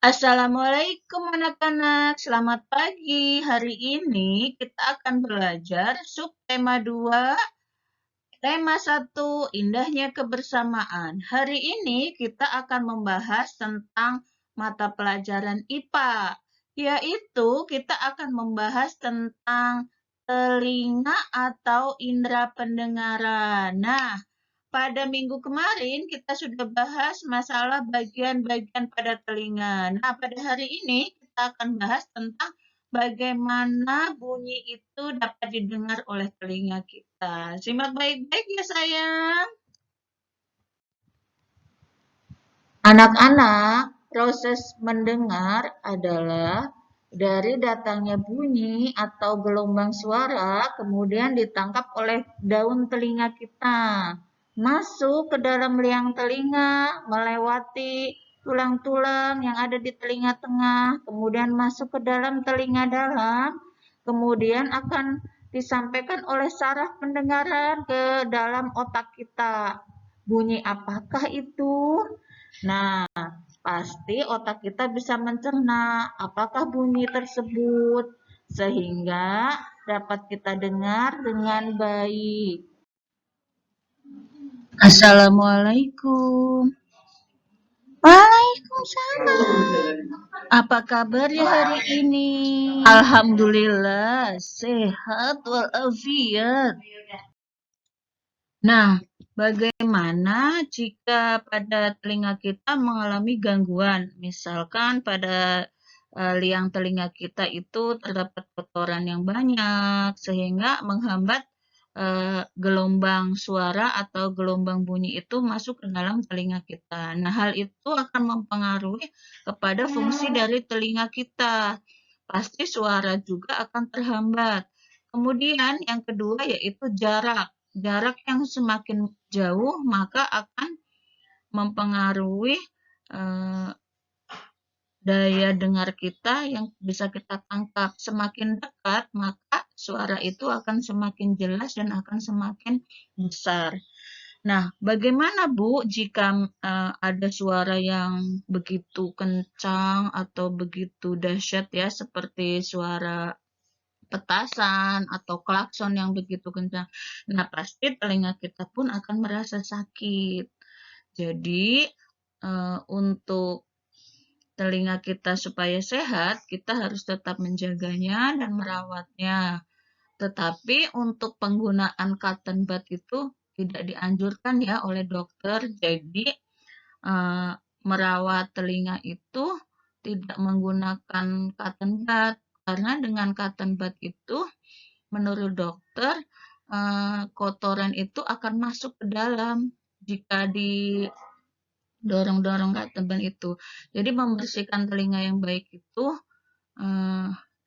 Assalamualaikum anak-anak, selamat pagi. Hari ini kita akan belajar subtema 2, tema 1, indahnya kebersamaan. Hari ini kita akan membahas tentang mata pelajaran IPA, yaitu kita akan membahas tentang telinga atau indera pendengaran. Nah, pada minggu kemarin kita sudah bahas masalah bagian-bagian pada telinga. Nah, pada hari ini kita akan bahas tentang bagaimana bunyi itu dapat didengar oleh telinga kita. Simak baik-baik ya sayang. Anak-anak, proses mendengar adalah dari datangnya bunyi atau gelombang suara kemudian ditangkap oleh daun telinga kita. Masuk ke dalam liang telinga, melewati tulang-tulang yang ada di telinga tengah, kemudian masuk ke dalam telinga dalam, kemudian akan disampaikan oleh saraf pendengaran ke dalam otak kita. Bunyi apakah itu? Nah, pasti otak kita bisa mencerna apakah bunyi tersebut sehingga dapat kita dengar dengan baik. Assalamualaikum. Waalaikumsalam. Apa kabarnya hari ini? Alhamdulillah, sehat walafiat. Nah, bagaimana jika pada telinga kita mengalami gangguan? Misalkan pada liang telinga kita itu terdapat kotoran yang banyak sehingga menghambat gelombang suara atau gelombang bunyi itu masuk ke dalam telinga kita. Nah, hal itu akan mempengaruhi kepada fungsi dari telinga kita. Pasti suara juga akan terhambat. Kemudian yang kedua yaitu jarak. Jarak yang semakin jauh maka akan mempengaruhi daya dengar kita yang bisa kita tangkap. Semakin dekat maka suara itu akan semakin jelas dan akan semakin besar. Nah, bagaimana Bu jika ada suara yang begitu kencang atau begitu dahsyat ya seperti suara petasan atau klakson yang begitu kencang. Nah, pasti telinga kita pun akan merasa sakit. Jadi, untuk telinga kita supaya sehat, kita harus tetap menjaganya dan merawatnya. Tetapi untuk penggunaan cotton bud itu tidak dianjurkan ya oleh dokter. Jadi, merawat telinga itu tidak menggunakan cotton bud. Karena dengan cotton bud itu, menurut dokter, kotoran itu akan masuk ke dalam jika didorong-dorong cotton bud itu. Jadi membersihkan telinga yang baik itu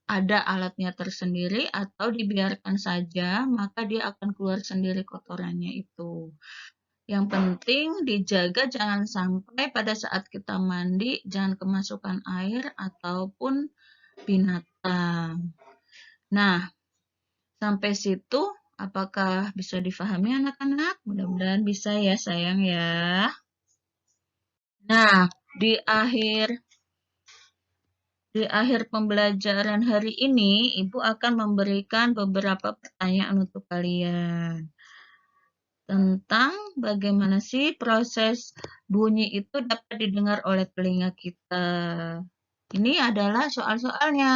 ada alatnya tersendiri atau dibiarkan saja, maka dia akan keluar sendiri kotorannya itu. Yang penting dijaga jangan sampai pada saat kita mandi jangan kemasukan air ataupun binatang. Nah, sampai situ apakah bisa difahami anak-anak? Mudah-mudahan bisa ya sayang ya. Nah, di akhir pembelajaran hari ini, Ibu akan memberikan beberapa pertanyaan untuk kalian. Tentang bagaimana sih proses bunyi itu dapat didengar oleh telinga kita. Ini adalah soal-soalnya.